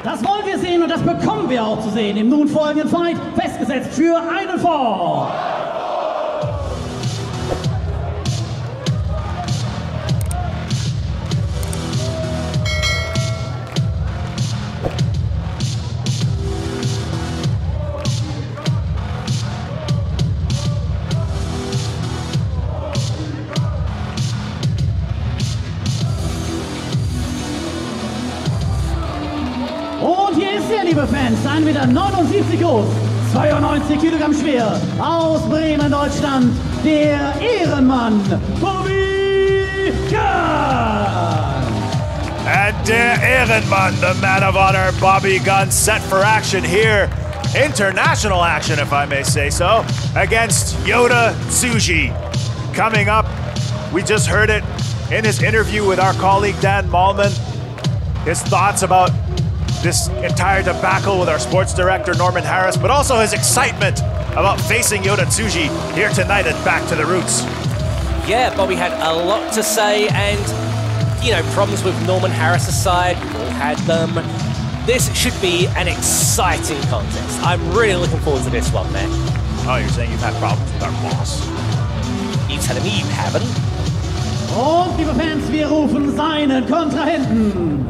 Das wollen wir sehen und das bekommen wir auch zu sehen. Im nun folgenden Fight festgesetzt für einen Fall. Und hier ist er, liebe Fans, 1,79 Meter groß, 92 Kilogramm schwer, aus Bremen, Deutschland, der Ehrenmann, Bobby Gunn! And der Ehrenmann, the man of honor, Bobby Gunn, set for action here. International action, if I may say so, against Yota Tsuji. Coming up, we just heard it in his interview with our colleague Dan Malman, his thoughts about this entire debacle with our sports director, Norman Harris, but also his excitement about facing Yota Tsuji here tonight at Back to the Roots. Yeah, Bobby had a lot to say, and, you know, problems with Norman Harris aside, we've all had them. This should be an exciting contest. I'm really looking forward to this one, man. Oh, you're saying you've had problems with our boss? You telling me you haven't? Und, liebe Fans, wir rufen seinen Kontrahenten.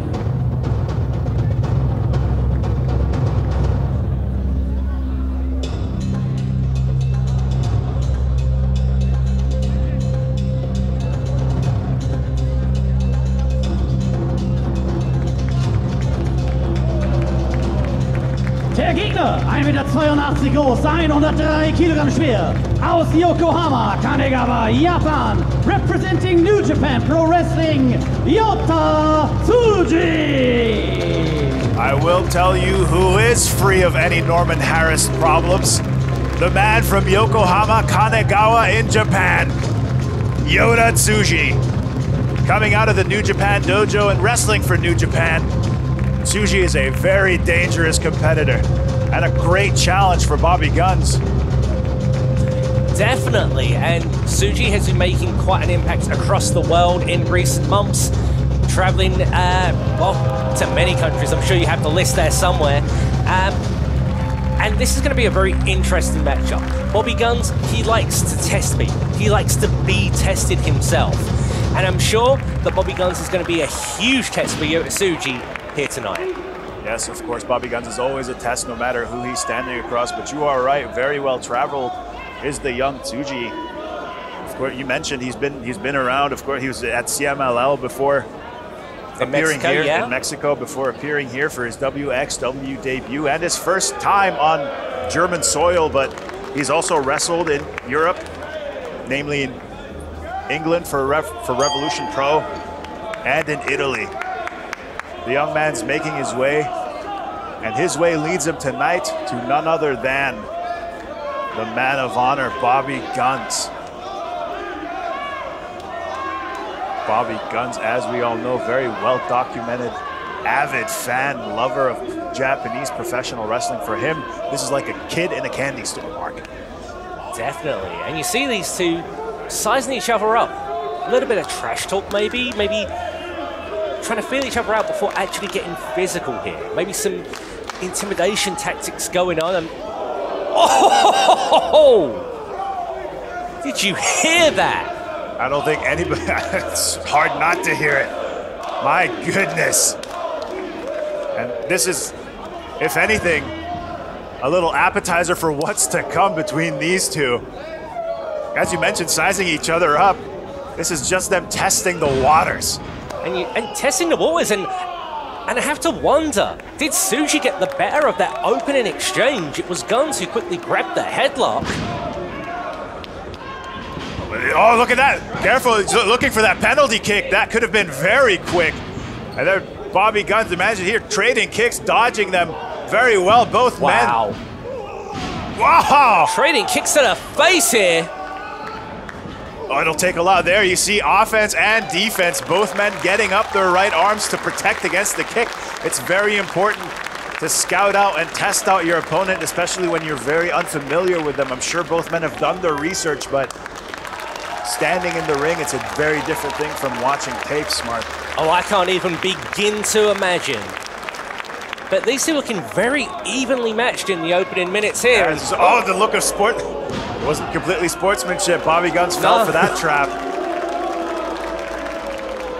Der Gegner, 1,82 Meter groß, 103 Kilogramm schwer, aus Yokohama, Kanagawa, Japan, representing New Japan Pro Wrestling, Yota Tsuji! I will tell you who is free of any Norman Harris problems. The man from Yokohama, Kanagawa in Japan, Yota Tsuji. Coming out of the New Japan Dojo and wrestling for New Japan, Tsuji is a very dangerous competitor and a great challenge for Bobby Guns. Definitely, and Tsuji has been making quite an impact across the world in recent months, traveling, well, to many countries. I'm sure you have the list there somewhere. And this is going to be a very interesting matchup. Bobby Guns, he likes to test me. He likes to be tested himself. And I'm sure that Bobby Guns is going to be a huge test for Yota Tsuji here tonight. Yes, of course, Bobby Guns is always a test no matter who he's standing across, but you are right, very well traveled is the young Tsuji. Of course, you mentioned he's been around. Of course, he was at CMLL before appearing here in Mexico, before appearing here for his WXW debut and his first time on German soil, but he's also wrestled in Europe, namely in England for Revolution Pro and in Italy. The young man's making his way, and his way leads him tonight to none other than the man of honor, Bobby Guns. Bobby Guns, as we all know, very well documented, avid fan, lover of Japanese professional wrestling. For him, this is like a kid in a candy store, Mark. Definitely, and you see these two sizing each other up. A little bit of trash talk, maybe trying to feel each other out before actually getting physical here. Maybe some intimidation tactics going on. And oh! Did you hear that? I don't think anybody, it's hard not to hear it. My goodness. And this is, if anything, a little appetizer for what's to come between these two. As you mentioned, sizing each other up. This is just them testing the waters. And testing the waters, and I have to wonder, did Tsuji get the better of that opening exchange? It was Guns who quickly grabbed the headlock. Oh, look at that. Careful, he's looking for that penalty kick. That could have been very quick. And there, Bobby Guns, imagine here, trading kicks, dodging them very well, both men. Wow. Trading kicks to the face here. Oh, it'll take a lot. There you see offense and defense, both men getting up their right arms to protect against the kick. It's very important to scout out and test out your opponent, especially when you're very unfamiliar with them. I'm sure both men have done their research, but standing in the ring, it's a very different thing from watching tapes, Mark. Oh, I can't even begin to imagine But these two looking very evenly matched in the opening minutes here. Oh, the look of sport. It wasn't completely sportsmanship. Bobby Guns fell for that trap.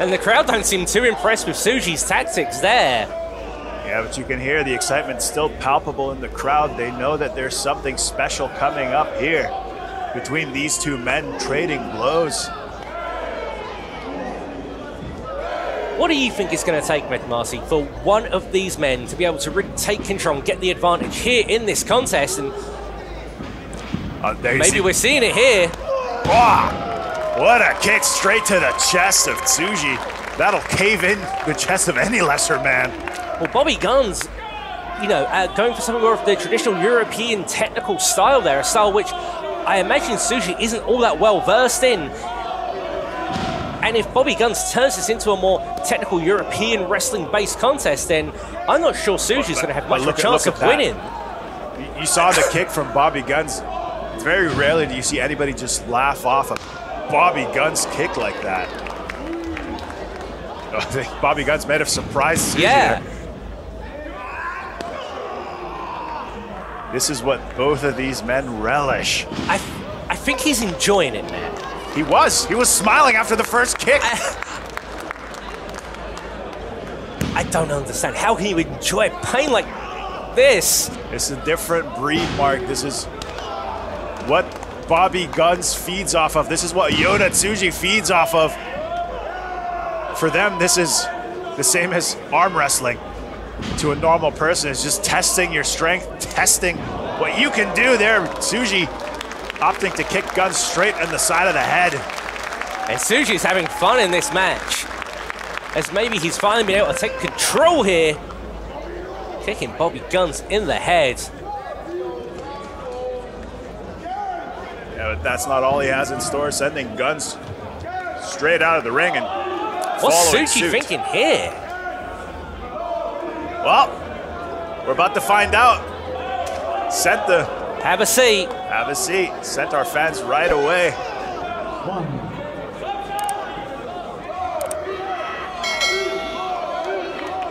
And the crowd don't seem too impressed with Tsuji's tactics there. Yeah, but you can hear the excitement still palpable in the crowd. They know that there's something special coming up here between these two men trading blows. What do you think it's going to take, McMarcy, for one of these men to be able to really take control and get the advantage here in this contest? And maybe we're seeing it here. Wow, what a kick straight to the chest of Tsuji. That'll cave in the chest of any lesser man. Well, Bobby Guns, you know, going for something more of the traditional European technical style there, a style which I imagine Tsuji isn't all that well versed in. And if Bobby Guns turns this into a more technical European wrestling-based contest, then I'm not sure Tsuji's going to have much of a chance of winning. You saw the kick from Bobby Guns. Very rarely do you see anybody just laugh off a Bobby Guns kick like that. I think Bobby Guns might have surprised Tsuji. Yeah. There. This is what both of these men relish. I think he's enjoying it, man. He was smiling after the first kick. I don't understand. How can you enjoy pain like this? It's a different breed, Mark. This is what Bobby Guns feeds off of. This is what Yota Tsuji feeds off of. For them, this is the same as arm wrestling. To a normal person, it's just testing your strength, testing what you can do there. Tsuji opting to kick Guns straight in the side of the head. And Tsuji's having fun in this match, as maybe he's finally been able to take control here. Kicking Bobby Guns in the head. Yeah, but that's not all he has in store, sending Guns straight out of the ring and what's Tsuji thinking here? Well, we're about to find out. Sent the... Have a seat. Have a seat. Sent our fans right away.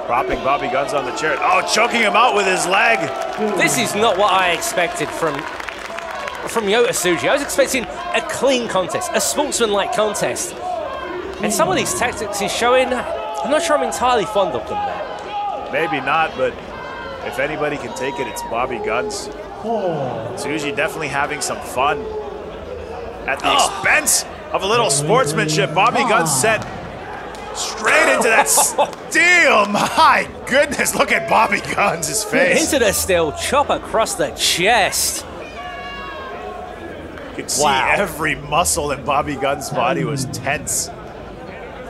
Propping Bobby Guns on the chair. Oh, choking him out with his leg. This is not what I expected from Yota Tsuji. I was expecting a clean contest, a sportsman-like contest. And some of these tactics he's showing, I'm not sure I'm entirely fond of them there. Maybe not, but if anybody can take it, it's Bobby Guns. Tsuji definitely having some fun at the expense of a little sportsmanship. Bobby Guns set straight into that steel. My goodness, look at Bobby Guns' face. Into the steel, chop across the chest. You could see every muscle in Bobby Guns' body was tense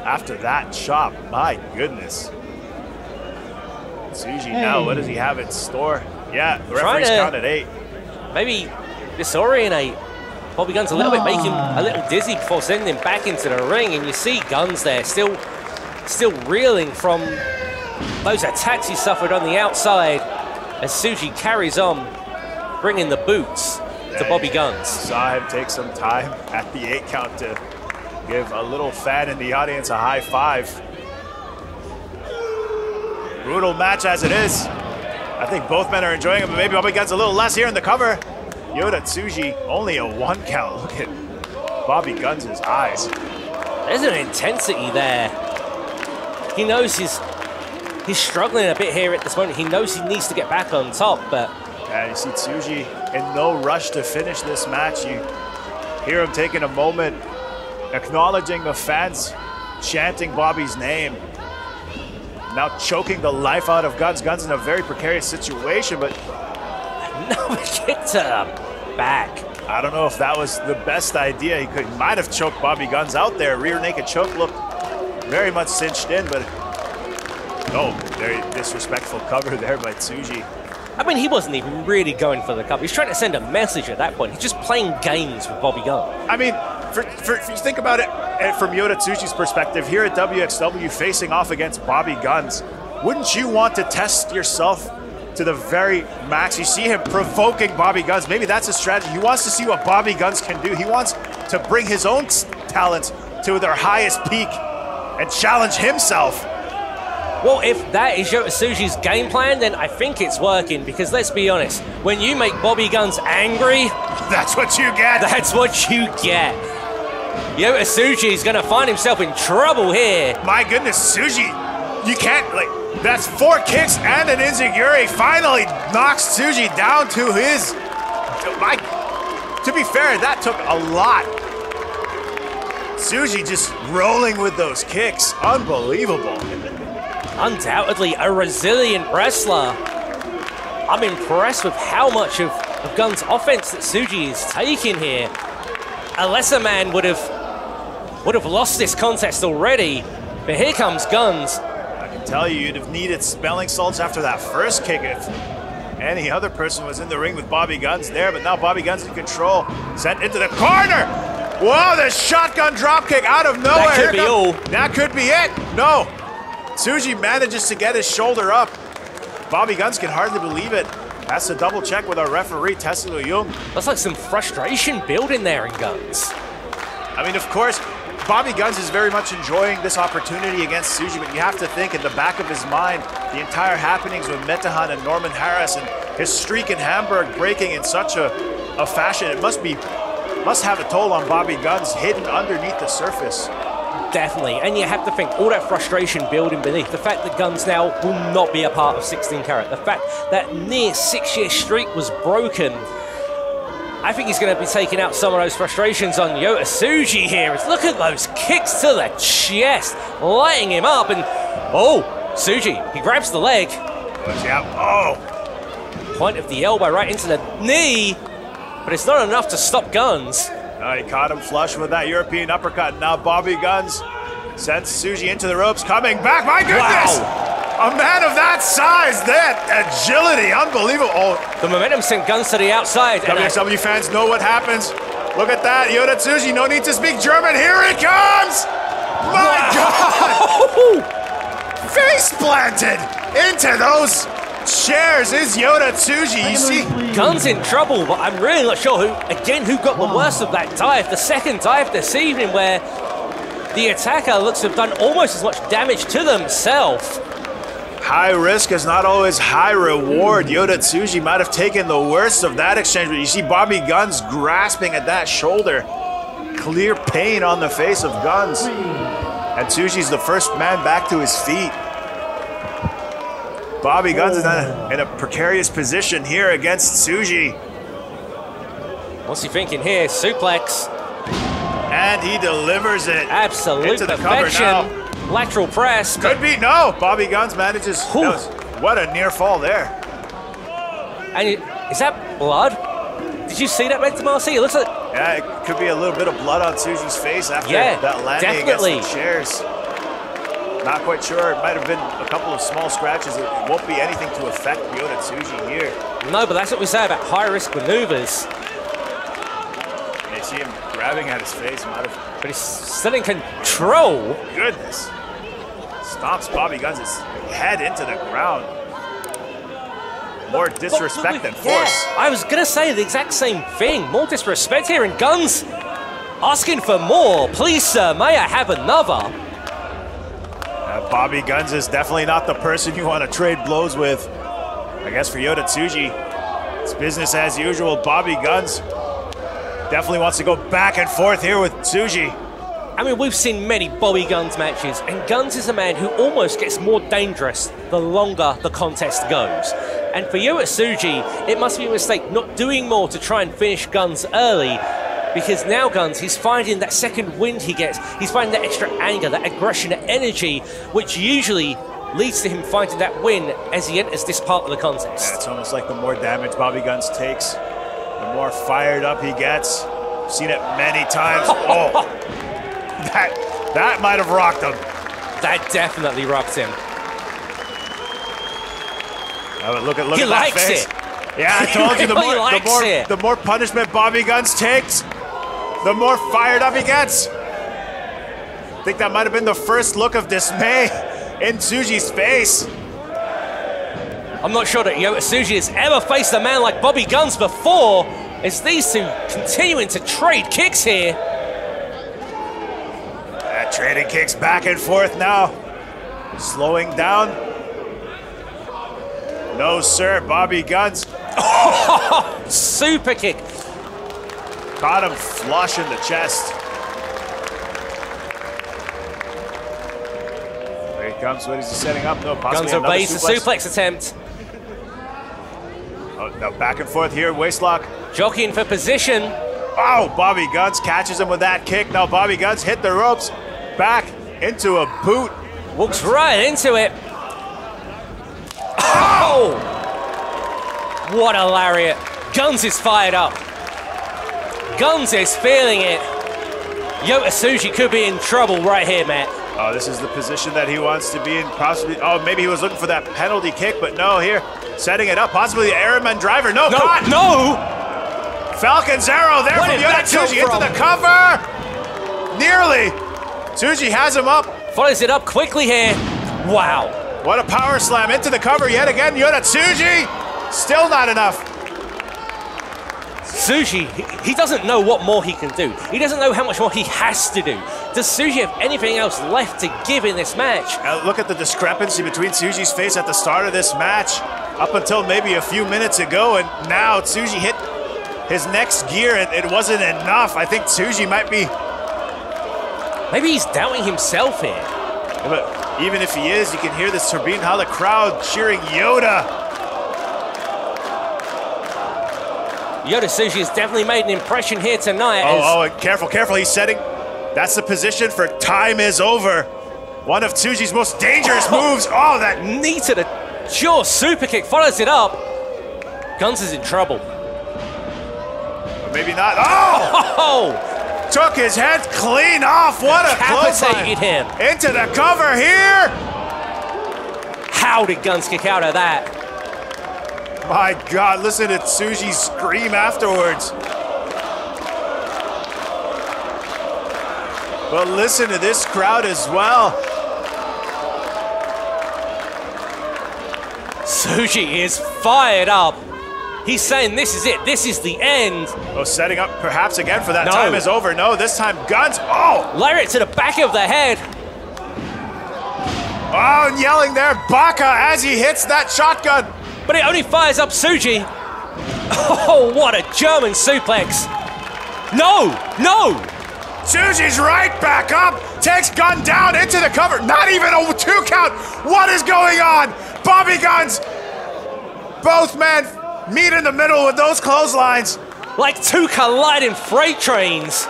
after that chop. My goodness. Tsuji now, what does he have in store? Yeah, the referee's counted 8. Maybe disorient Bobby Guns a little bit, make him a little dizzy before sending him back into the ring. And you see Guns there, still reeling from those attacks he suffered on the outside as Tsuji carries on, bringing the boots to Bobby Guns. Saw him take some time at the 8 count to give a little fan in the audience a high five. Brutal match as it is. I think both men are enjoying it, but maybe Bobby Guns a little less here in the cover. Yota Tsuji, only a 1 count. Look at Bobby Guns' eyes. There's an intensity there. He knows he's struggling a bit here at this moment. He knows he needs to get back on top, but... Yeah, you see Tsuji in no rush to finish this match. You hear him taking a moment, acknowledging the fans, chanting Bobby's name. Now choking the life out of Guns. Guns in a very precarious situation, but... Another kick to the back. I don't know if that was the best idea. He might have choked Bobby Guns out there. Rear naked choke looked very much cinched in, but... Oh, very disrespectful cover there by Tsuji. I mean, he wasn't even really going for the cover. He's trying to send a message at that point. He's just playing games with Bobby Guns. I mean, if you think about it from Yota Tsuji's perspective, here at WXW facing off against Bobby Guns, wouldn't you want to test yourself to the very max? You see him provoking Bobby Guns. Maybe that's a strategy. He wants to see what Bobby Guns can do. He wants to bring his own talents to their highest peak and challenge himself. Well, if that is Yota Tsuji's game plan, then I think it's working, because let's be honest, when you make Bobby Guns angry, that's what you get. That's what you get. Yota Tsuji is going to find himself in trouble here. My goodness, Tsuji, you can't, like, that's 4 kicks and an enziguri. Finally knocks Tsuji down to his, to be fair, that took a lot. Tsuji just rolling with those kicks, unbelievable. Undoubtedly a resilient wrestler. I'm impressed with how much of Guns' offense that Tsuji is taking here. A lesser man would have lost this contest already, but here comes Guns. I can tell you, you'd have needed smelling salts after that first kick if any other person was in the ring with Bobby Guns there, but now Bobby Guns in control, sent into the corner. Whoa, the shotgun dropkick out of nowhere. That could be all. That could be it. No. Tsuji manages to get his shoulder up. Bobby Guns can hardly believe it. Has to double check with our referee, Tesselo Jung. That's like some frustration building there in Guns. I mean, of course, Bobby Guns is very much enjoying this opportunity against Tsuji, but you have to think in the back of his mind, the entire happenings with Metehan and Norman Harris and his streak in Hamburg breaking in such a fashion, it must have a toll on Bobby Guns hidden underneath the surface. Definitely, and you have to think all that frustration building beneath. The fact that Guns now will not be a part of 16 Carat. The fact that near 6-year streak was broken. I think he's going to be taking out some of those frustrations on Yota Tsuji here. Look at those kicks to the chest, lighting him up, and oh, Tsuji, he grabs the leg. Yeah. Oh. Point of the elbow right into the knee, but it's not enough to stop Guns. He caught him flush with that European uppercut. Now Bobby Guns sends Tsuji into the ropes, coming back. My goodness! Wow. A man of that size, that agility, unbelievable. Oh. The momentum sent Guns to the outside. WXW fans know what happens. Look at that, Yota Tsuji, no need to speak German. Here he comes! My God! Face planted into those chairs is Yota Tsuji. You see, Guns in trouble, but I'm really not sure who got the worst of that dive. The second dive this evening, where the attacker looks to have done almost as much damage to themselves. High risk is not always high reward. Yota Tsuji might have taken the worst of that exchange, but you see Bobby Guns grasping at that shoulder. Clear pain on the face of Guns. And Tsuji's the first man back to his feet. Bobby Guns is in a precarious position here against Tsuji. What's he thinking here? Suplex. And he delivers it. Absolute into the cover now. Lateral press. Could be, no. Bobby Guns manages. What a near fall there. And is that blood? Did you see that, Mr. Marcy? It looks like... Yeah, it could be a little bit of blood on Tsuji's face after that landing against the chairs. Not quite sure. It might have been a couple of small scratches. It won't be anything to affect Yota Tsuji here. No, but that's what we say about high-risk maneuvers. You see him grabbing at his face. But he's still in control. Goodness. Stomps Bobby Guns' head into the ground. More disrespect than force. Yeah, I was going to say the exact same thing. More disrespect here, and Guns asking for more. Please, sir, may I have another? Bobby Guns is definitely not the person you want to trade blows with. I guess for Yota Tsuji, it's business as usual. Bobby Guns definitely wants to go back and forth here with Tsuji. I mean, we've seen many Bobby Guns matches, and Guns is a man who almost gets more dangerous the longer the contest goes. And for Yota Tsuji, it must be a mistake not doing more to try and finish Guns early, because now Guns, he's finding that second wind he gets, he's finding that extra anger, that aggression, that energy, which usually leads to him finding that win as he enters this part of the contest. Yeah, it's almost like the more damage Bobby Guns takes, the more fired up he gets. I've seen it many times. Oh, that might have rocked him. That definitely rocked him. Oh, look at he that likes face. it. Yeah, I told you, the more punishment Bobby Guns takes, the more fired up he gets. I think that might have been the first look of dismay in Tsuji's face. I'm not sure that Yota Tsuji has ever faced a man like Bobby Guns before, as these two continuing to trade kicks here. Trading kicks back and forth now. Slowing down. No, sir, Bobby Guns. Super kick. Caught him flush in the chest. Here he comes. What is he setting up? No, possibly Guns evades the suplex. suplex attempt. Oh, no, back and forth here, waistlock. Jockeying for position. Oh, Bobby Guns catches him with that kick. Now Bobby Guns hit the ropes. Back into a boot. Walks right into it. Oh! What a lariat. Guns is fired up. Guns is feeling it. Yota Tsuji could be in trouble right here, Matt. Oh, this is the position that he wants to be in. Possibly. Oh, maybe he was looking for that penalty kick, but no, here. Setting it up. Possibly the Ironman driver. No, caught. No! Falcon's arrow there from Yota Tsuji into the cover. Nearly. Tsuji has him up. Follows it up quickly here. Wow. What a power slam into the cover yet again. Yota Tsuji. Still not enough. Tsuji, he doesn't know what more he can do. He doesn't know how much more he has to do. Does Tsuji have anything else left to give in this match? Look at the discrepancy between Tsuji's face at the start of this match up until maybe a few minutes ago, and now Tsuji hit his next gear and it wasn't enough. I think Tsuji might be... Maybe he's doubting himself here. But even if he is, you can hear this Turbine Halle crowd cheering Yota. Yota Tsuji has definitely made an impression here tonight. Oh, careful, careful. He's setting. That's the position for time is over. One of Tsuji's most dangerous moves. Oh, that knee to the jaw super kick follows it up. Guns is in trouble. Or maybe not. Oh! Took his head clean off. What a clothesline. Him. Into the cover here. How did Guns kick out of that? My God, listen to Tsuji scream afterwards. But listen to this crowd as well. Tsuji is fired up. He's saying this is it, this is the end. Oh, setting up perhaps again for that time is over. No, this time Guns, oh! Lariat to the back of the head. Oh, and yelling there, Baka, as he hits that shotgun. But it only fires up Tsuji. Oh, what a German suplex. No, no. Tsuji's right back up, takes Gun down into the cover. Not even a 2 count. What is going on? Bobby Guns, both men meet in the middle with those clotheslines. Like 2 colliding freight trains.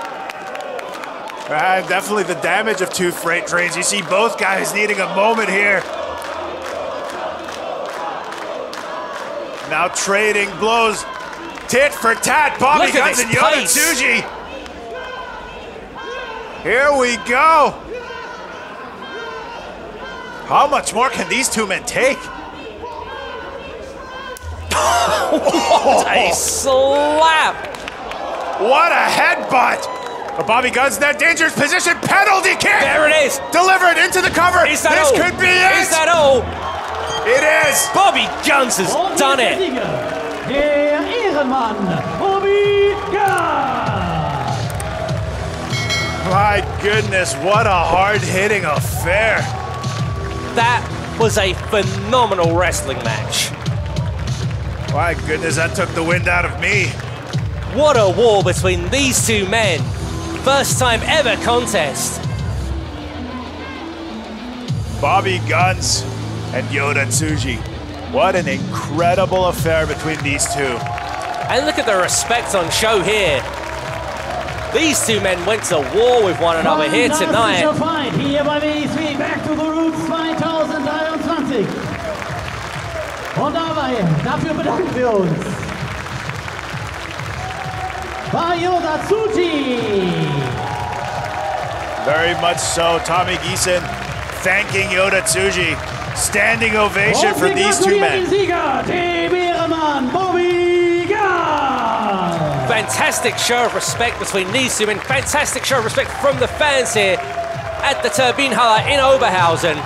Definitely the damage of 2 freight trains. You see both guys needing a moment here. Now trading blows, tit for tat. Bobby Guns and Yota Tsuji. Here we go. How much more can these 2 men take? What a slap. What a headbutt. But Bobby Guns in that dangerous position. Penalty kick. There it is. Delivered into the cover. Is that this all? Could be it. Is that all? It is! Bobby Guns has done it! Der Ehrenmann, Bobby Guns! My goodness, what a hard-hitting affair. That was a phenomenal wrestling match. My goodness, that took the wind out of me. What a war between these 2 men. First time ever contest. Bobby Guns and Yota Tsuji. What an incredible affair between these 2. And look at the respect on show here. These 2 men went to war with one another here tonight. Fight hier bei WXW Back to the Roots 2023. Und dafür bedanken wir uns bei Yota Tsuji. Very much so. Tommy Giesen thanking Yota Tsuji. Standing ovation for these 2 men. Fantastic show of respect between these 2 men. Fantastic show of respect from the fans here at the Turbine Halle in Oberhausen.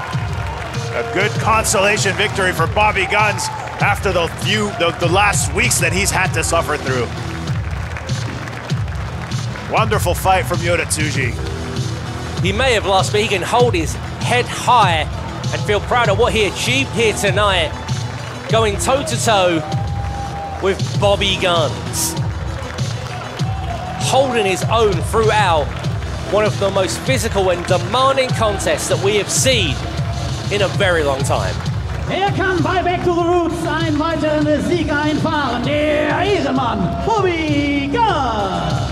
A good consolation victory for Bobby Guns after the last weeks that he's had to suffer through. Wonderful fight from Yota Tsuji. He may have lost, but he can hold his head high and feel proud of what he achieved here tonight, going toe-to-toe with Bobby Guns, holding his own throughout one of the most physical and demanding contests that we have seen in a very long time. Kann bei Back to the Roots einen weiteren Sieg einfahren. Der Ehrenmann Bobby Guns.